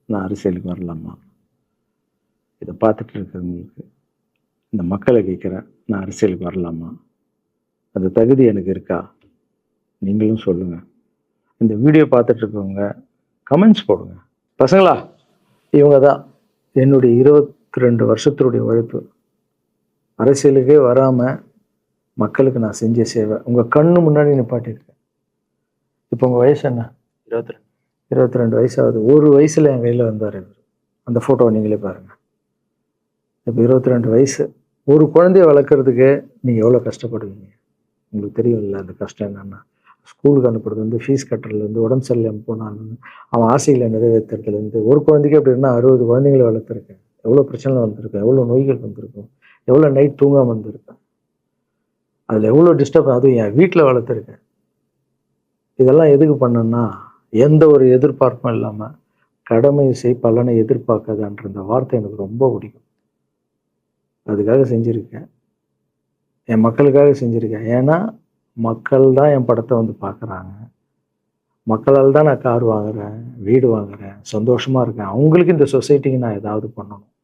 நான் அரசியலுக்கு வரலாமா? இதை பார்த்துட்டு இருக்கிறவங்களுக்கு இந்த மக்களை கேட்குறேன், நான் அரசியலுக்கு வரலாமா? அந்த தகுதி எனக்கு இருக்கா? நீங்களும் சொல்லுங்க. இந்த வீடியோ பார்த்துட்டு இருக்கவங்க கமெண்ட்ஸ் போடுங்க. பசங்களா, இவங்க தான் என்னுடைய 22 வருஷத்தினுடைய உழைப்பு. அரசியலுக்கே வராம மக்களுக்கு நான் செஞ்ச சேவை உங்க கண்ணு முன்னாடி நிப்பாட்டியிருக்கேன். இப்போ உங்க வயசு என்ன? 22. 22 வயசாகுது. ஒரு வயசுல என் கையில வந்தார் இவர். அந்த போட்டோவை நீங்களே பாருங்க. இப்போ 22 வயசு. ஒரு குழந்தைய வளர்க்குறதுக்கு நீங்க எவ்வளோ கஷ்டப்படுவீங்க? உங்களுக்கு தெரியும்ல அந்த கஷ்டம் என்னன்னா. ஸ்கூலுக்கு அனுப்புறது வந்து ஃபீஸ் கட்டுறதுலேருந்து, உடம்பு சரியில்லாமல் போனாலும் அவன் ஆசைகளை நிறைவேற்றுறதுலேருந்து, ஒரு குழந்தைக்கு அப்படி இருந்தால் 60 குழந்தைங்களை வளர்த்துருக்கேன். எவ்வளோ பிரச்சனை வந்திருக்கும், எவ்வளோ நோய்கள் வந்திருக்கும், எவ்வளோ நைட் தூங்காமல் வந்திருக்கேன். அதில் எவ்வளோ டிஸ்டர்ப், அதுவும் என் வீட்டில் வளர்த்துருக்கேன். இதெல்லாம் எதுக்கு பண்ணேன்னா, எந்த ஒரு எதிர்பார்ப்பும் இல்லாமல் கடமை செய் பலனை எதிர்பார்க்காதன்ற இந்த வார்த்தை எனக்கு ரொம்ப பிடிக்கும். அதுக்காக செஞ்சுருக்கேன். என் மக்களுக்காக செஞ்சுருக்கேன். ஏன்னா மக்கள் தான் என் படத்தை வந்து பார்க்குறாங்க. மக்களால் தான் நான் கார் வாங்குறேன், வீடு வாங்குறேன், சந்தோஷமாக இருக்கேன். அவங்களுக்கு இந்த சொசைட்டிக்கு நான் ஏதாவது பண்ணணும்.